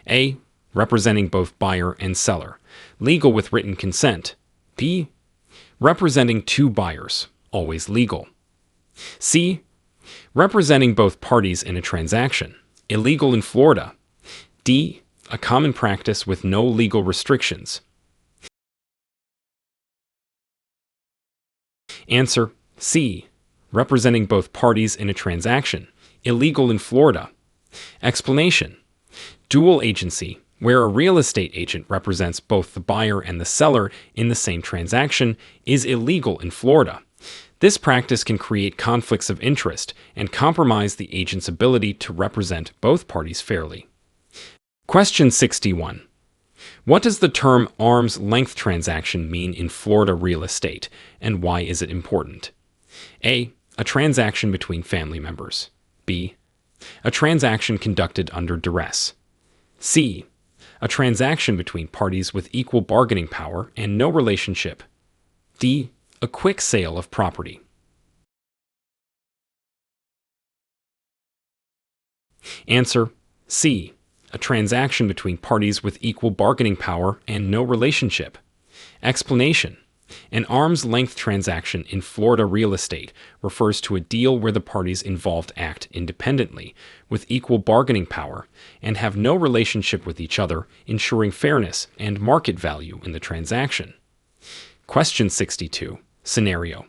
A. Representing both buyer and seller, legal with written consent. B. Representing two buyers, always legal. C. Representing both parties in a transaction, illegal in Florida. D. A common practice with no legal restrictions. Answer. C. Representing both parties in a transaction, illegal in Florida. Explanation. Dual agency, where a real estate agent represents both the buyer and the seller in the same transaction, is illegal in Florida. This practice can create conflicts of interest and compromise the agent's ability to represent both parties fairly. Question 61. What does the term arm's length transaction mean in Florida real estate, and why is it important? A. A transaction between family members. B. A transaction conducted under duress. C. A transaction between parties with equal bargaining power and no relationship. D. A quick sale of property. Answer: C. A transaction between parties with equal bargaining power and no relationship. Explanation: an arm's length transaction in Florida real estate refers to a deal where the parties involved act independently, with equal bargaining power, and have no relationship with each other, ensuring fairness and market value in the transaction. Question 62. Scenario: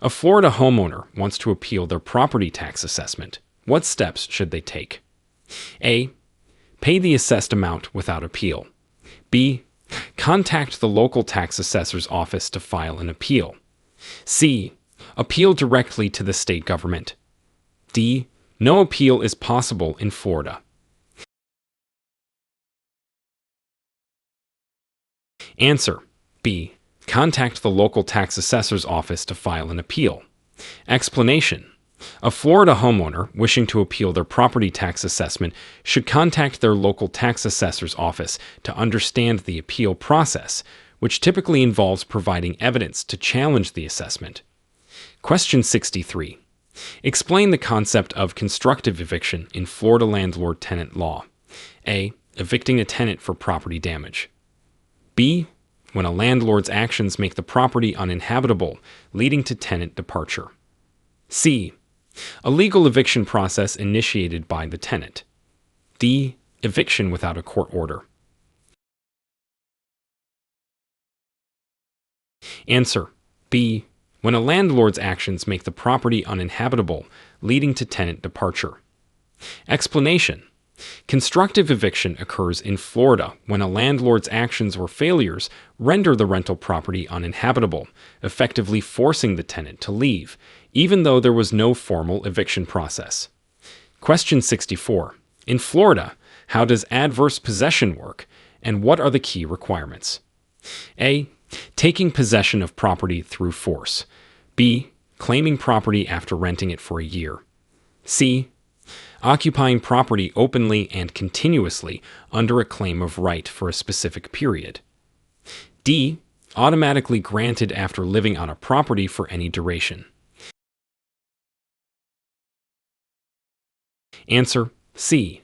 a Florida homeowner wants to appeal their property tax assessment. What steps should they take? A. Pay the assessed amount without appeal. B. Contact the local tax assessor's office to file an appeal. C. Appeal directly to the state government. D. No appeal is possible in Florida. Answer: B. Contact the local tax assessor's office to file an appeal. Explanation: a Florida homeowner wishing to appeal their property tax assessment should contact their local tax assessor's office to understand the appeal process, which typically involves providing evidence to challenge the assessment. Question 63. Explain the concept of constructive eviction in Florida landlord-tenant law. A. Evicting a tenant for property damage. B. When a landlord's actions make the property uninhabitable, leading to tenant departure. C. A legal eviction process initiated by the tenant. D. Eviction without a court order. Answer: B. When a landlord's actions make the property uninhabitable, leading to tenant departure. Explanation: constructive eviction occurs in Florida when a landlord's actions or failures render the rental property uninhabitable, effectively forcing the tenant to leave, even though there was no formal eviction process. Question 64. In Florida, how does adverse possession work, and what are the key requirements? A. Taking possession of property through force. B. Claiming property after renting it for a year. C. Occupying property openly and continuously under a claim of right for a specific period. D. Automatically granted after living on a property for any duration. Answer: C.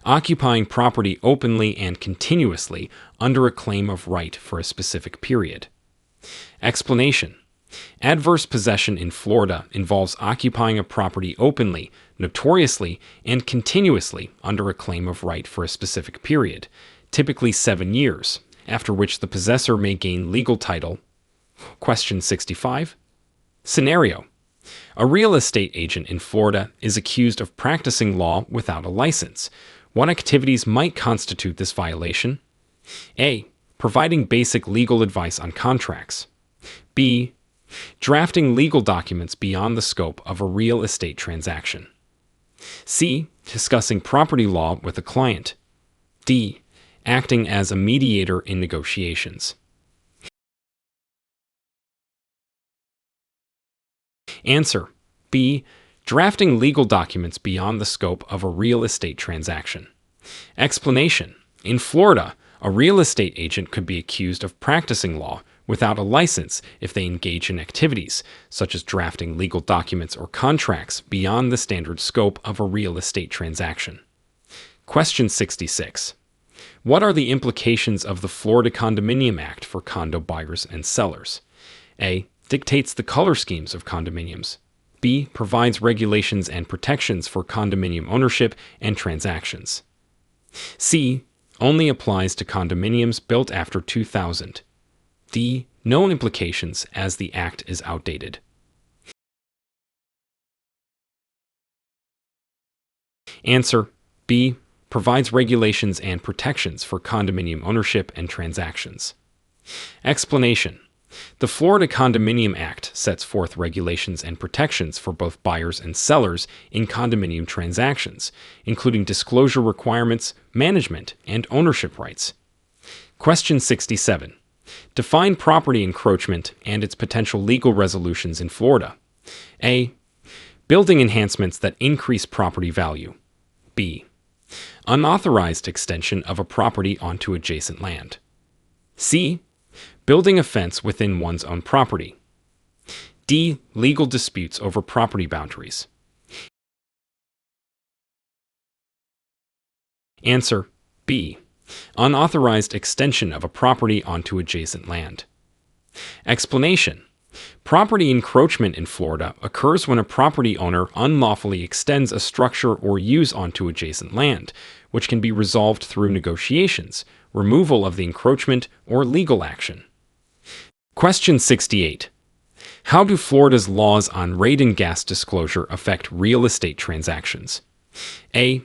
Occupying property openly and continuously under a claim of right for a specific period. Explanation: adverse possession in Florida involves occupying a property openly, notoriously, and continuously under a claim of right for a specific period, typically 7 years, after which the possessor may gain legal title. Question 65. Scenario: a real estate agent in Florida is accused of practicing law without a license. What activities might constitute this violation? A. Providing basic legal advice on contracts. B. Drafting legal documents beyond the scope of a real estate transaction. C. Discussing property law with a client. D. Acting as a mediator in negotiations. Answer: B. Drafting legal documents beyond the scope of a real estate transaction. Explanation: in Florida, a real estate agent could be accused of practicing law without a license if they engage in activities such as drafting legal documents or contracts beyond the standard scope of a real estate transaction. Question 66. What are the implications of the Florida Condominium Act for condo buyers and sellers? A. Dictates the color schemes of condominiums. B. Provides regulations and protections for condominium ownership and transactions. C. Only applies to condominiums built after 2000. D. No implications as the Act is outdated. Answer: B. Provides regulations and protections for condominium ownership and transactions. Explanation: the Florida Condominium Act sets forth regulations and protections for both buyers and sellers in condominium transactions, including disclosure requirements, management, and ownership rights. Question 67. Define property encroachment and its potential legal resolutions in Florida. A. Building enhancements that increase property value. B. Unauthorized extension of a property onto adjacent land. C. Building a fence within one's own property. D. Legal disputes over property boundaries. Answer: B. Unauthorized extension of a property onto adjacent land. Explanation: property encroachment in Florida occurs when a property owner unlawfully extends a structure or use onto adjacent land, which can be resolved through negotiations, removal of the encroachment, or legal action. Question 68. How do Florida's laws on radon gas disclosure affect real estate transactions? A.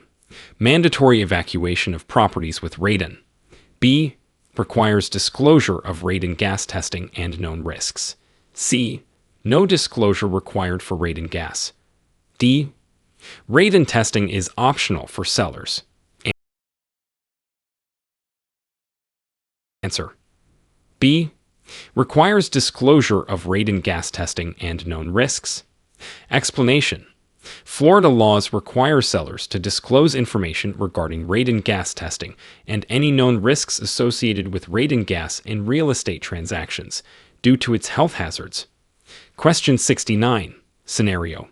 Mandatory evacuation of properties with radon. B. Requires disclosure of radon gas testing and known risks. C. No disclosure required for radon gas. D. Radon testing is optional for sellers. Answer: B. Requires disclosure of radon gas testing and known risks. Explanation: Florida laws require sellers to disclose information regarding radon gas testing and any known risks associated with radon gas in real estate transactions due to its health hazards. Question 69. Scenario: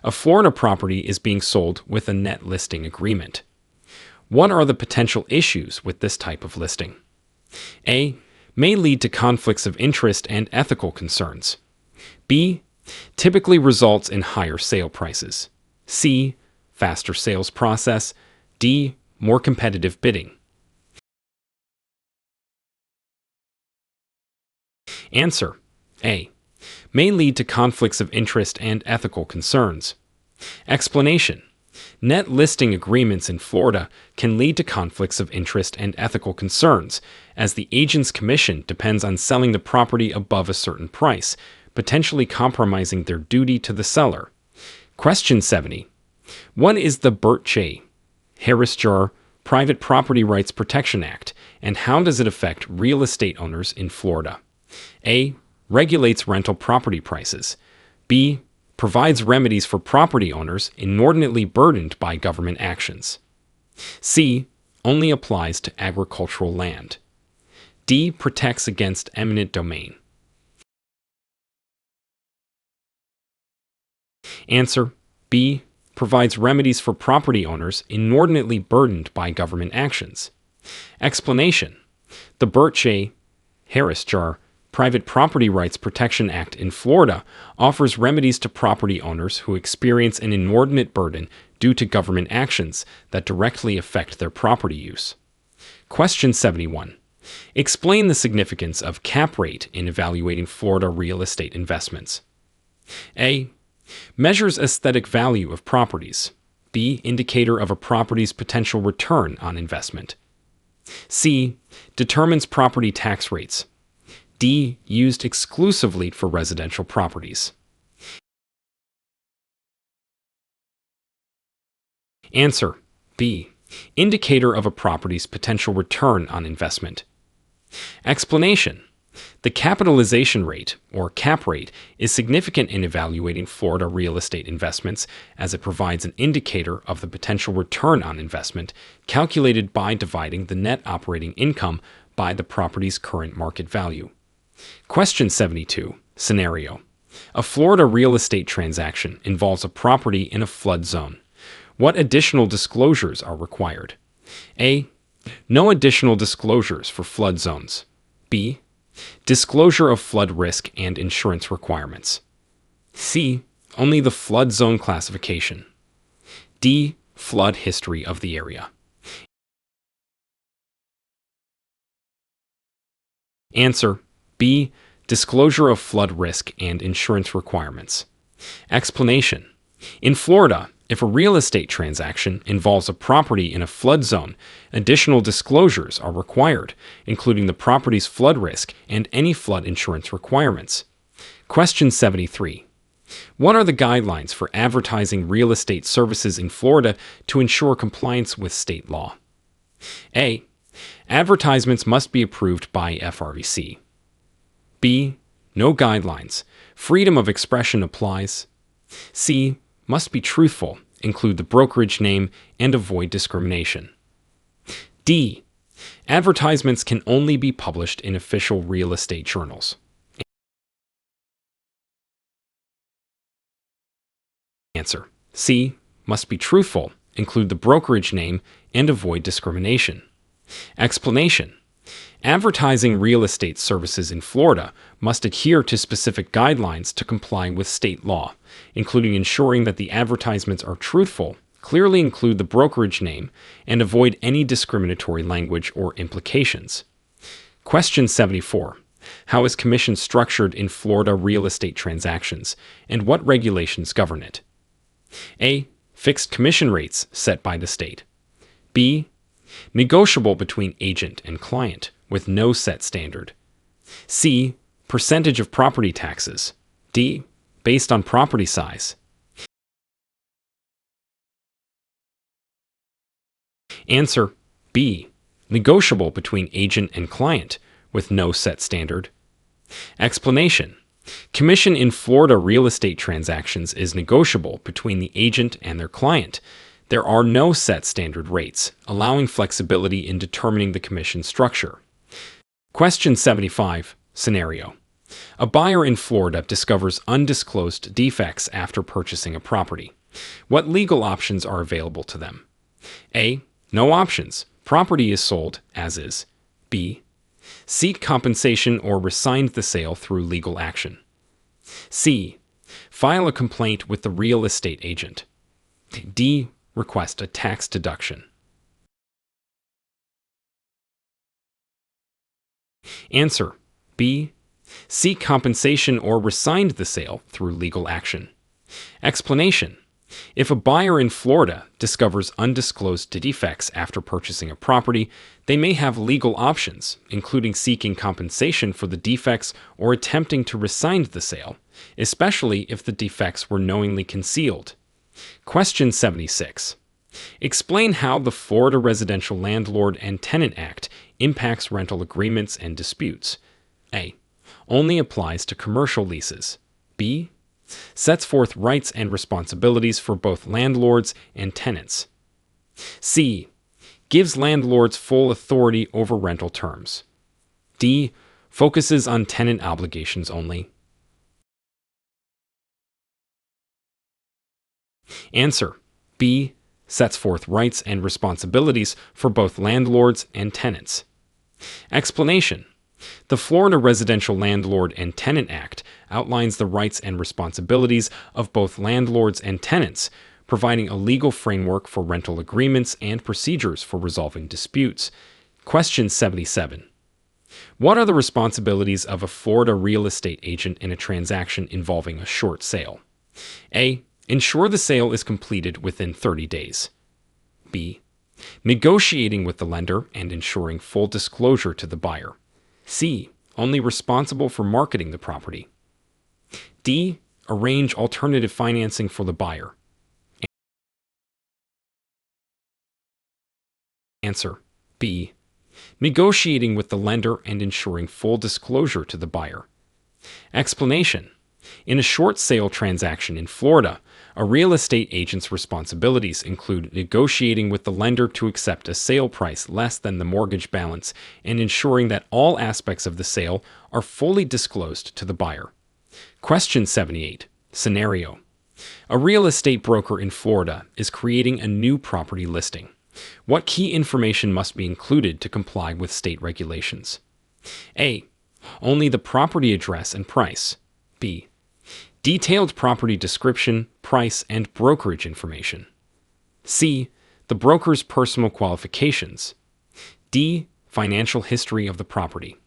a Florida property is being sold with a net listing agreement. What are the potential issues with this type of listing? A. May lead to conflicts of interest and ethical concerns. B. Typically results in higher sale prices. C. Faster sales process. D. More competitive bidding. Answer: A. May lead to conflicts of interest and ethical concerns. Explanation: net listing agreements in Florida can lead to conflicts of interest and ethical concerns, as the agent's commission depends on selling the property above a certain price, potentially compromising their duty to the seller. Question 70. What is the Burt J. Harris-Jar Private Property Rights Protection Act, and how does it affect real estate owners in Florida? A. Regulates rental property prices. B. Provides remedies for property owners inordinately burdened by government actions. C. Only applies to agricultural land. D. Protects against eminent domain. Answer: B. Provides remedies for property owners inordinately burdened by government actions. Explanation: the Burt J. Harris-Jar Private Property Rights Protection Act in Florida offers remedies to property owners who experience an inordinate burden due to government actions that directly affect their property use. Question 71. Explain the significance of cap rate in evaluating Florida real estate investments. A. Measures aesthetic value of properties. B. Indicator of a property's potential return on investment. C. Determines property tax rates. D. Used exclusively for residential properties. Answer: B. Indicator of a property's potential return on investment. Explanation: the capitalization rate, or cap rate, is significant in evaluating Florida real estate investments as it provides an indicator of the potential return on investment calculated by dividing the net operating income by the property's current market value. Question 72. Scenario: a Florida real estate transaction involves a property in a flood zone. What additional disclosures are required? A. No additional disclosures for flood zones. B. Disclosure of flood risk and insurance requirements. C. Only the flood zone classification. D. Flood history of the area. Answer: B. Disclosure of flood risk and insurance requirements. Explanation: in Florida, if a real estate transaction involves a property in a flood zone, additional disclosures are required, including the property's flood risk and any flood insurance requirements. Question 73. What are the guidelines for advertising real estate services in Florida to ensure compliance with state law? A. Advertisements must be approved by FRVC. B. No guidelines. Freedom of expression applies. C. Must be truthful. Include the brokerage name and avoid discrimination. D. Advertisements can only be published in official real estate journals. Answer. C. Must be truthful. Include the brokerage name and avoid discrimination. Explanation. Advertising real estate services in Florida must adhere to specific guidelines to comply with state law, including ensuring that the advertisements are truthful, clearly include the brokerage name, and avoid any discriminatory language or implications. Question 74. How is commission structured in Florida real estate transactions, and what regulations govern it? A. Fixed commission rates set by the state. B. Negotiable between agent and client, with no set standard. C. Percentage of property taxes. D. Based on property size. Answer. B. Negotiable between agent and client, with no set standard. Explanation. Commission in Florida real estate transactions is negotiable between the agent and their client. There are no set standard rates, allowing flexibility in determining the commission structure. Question 75. Scenario. A buyer in Florida discovers undisclosed defects after purchasing a property. What legal options are available to them? A. No options. Property is sold as is. B. Seek compensation or rescind the sale through legal action. C. File a complaint with the real estate agent. D. Request a tax deduction. Answer. B. Seek compensation or rescind the sale through legal action. Explanation. If a buyer in Florida discovers undisclosed defects after purchasing a property, they may have legal options, including seeking compensation for the defects or attempting to rescind the sale, especially if the defects were knowingly concealed. Question 76. Explain how the Florida Residential Landlord and Tenant Act impacts rental agreements and disputes. A. Only applies to commercial leases. B. Sets forth rights and responsibilities for both landlords and tenants. C. Gives landlords full authority over rental terms. D. Focuses on tenant obligations only. Answer. B. Sets forth rights and responsibilities for both landlords and tenants. Explanation. The Florida Residential Landlord and Tenant Act outlines the rights and responsibilities of both landlords and tenants, providing a legal framework for rental agreements and procedures for resolving disputes. Question 77. What are the responsibilities of a Florida real estate agent in a transaction involving a short sale? A. Ensure the sale is completed within 30 days. B. Negotiating with the lender and ensuring full disclosure to the buyer. C. Only responsible for marketing the property. D. Arrange alternative financing for the buyer. Answer. B. Negotiating with the lender and ensuring full disclosure to the buyer. Explanation. In a short sale transaction in Florida, a real estate agent's responsibilities include negotiating with the lender to accept a sale price less than the mortgage balance and ensuring that all aspects of the sale are fully disclosed to the buyer. Question 78. Scenario. A real estate broker in Florida is creating a new property listing. What key information must be included to comply with state regulations? A. Only the property address and price. B. Detailed property description, price, and brokerage information. C. The broker's personal qualifications. D. Financial history of the property.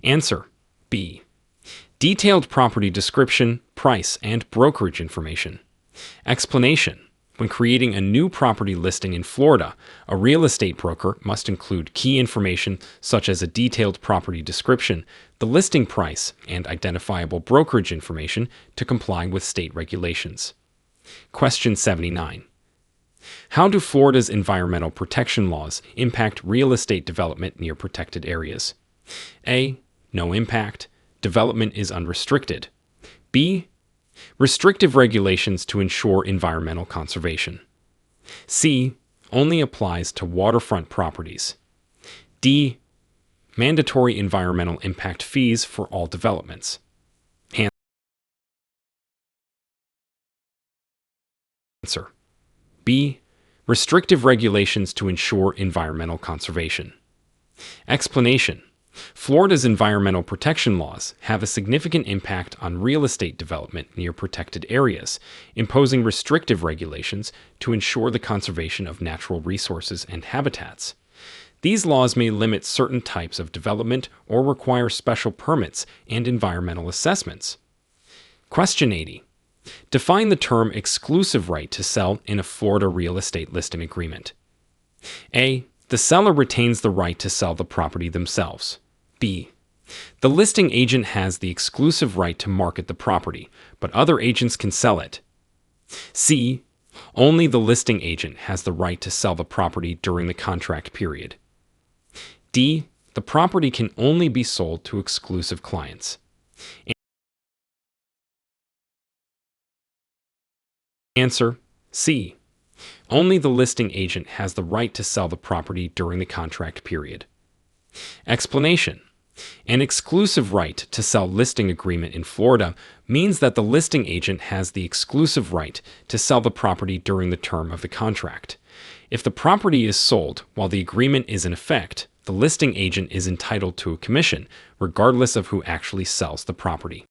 Answer. B. Detailed property description, price, and brokerage information. Explanation. When creating a new property listing in Florida, a real estate broker must include key information such as a detailed property description, the listing price, and identifiable brokerage information to comply with state regulations. Question 79. How do Florida's environmental protection laws impact real estate development near protected areas? A. No impact. Development is unrestricted. B. Restrictive regulations to ensure environmental conservation. C. Only applies to waterfront properties. D. Mandatory environmental impact fees for all developments. Answer. B. Restrictive regulations to ensure environmental conservation. Explanation. Florida's environmental protection laws have a significant impact on real estate development near protected areas, imposing restrictive regulations to ensure the conservation of natural resources and habitats. These laws may limit certain types of development or require special permits and environmental assessments. Question 80. Define the term exclusive right to sell in a Florida real estate listing agreement. A. The seller retains the right to sell the property themselves. B. The listing agent has the exclusive right to market the property, but other agents can sell it. C. Only the listing agent has the right to sell the property during the contract period. D. The property can only be sold to exclusive clients. Answer. C. Only the listing agent has the right to sell the property during the contract period. Explanation. An exclusive right to sell listing agreement in Florida means that the listing agent has the exclusive right to sell the property during the term of the contract. If the property is sold while the agreement is in effect, the listing agent is entitled to a commission, regardless of who actually sells the property.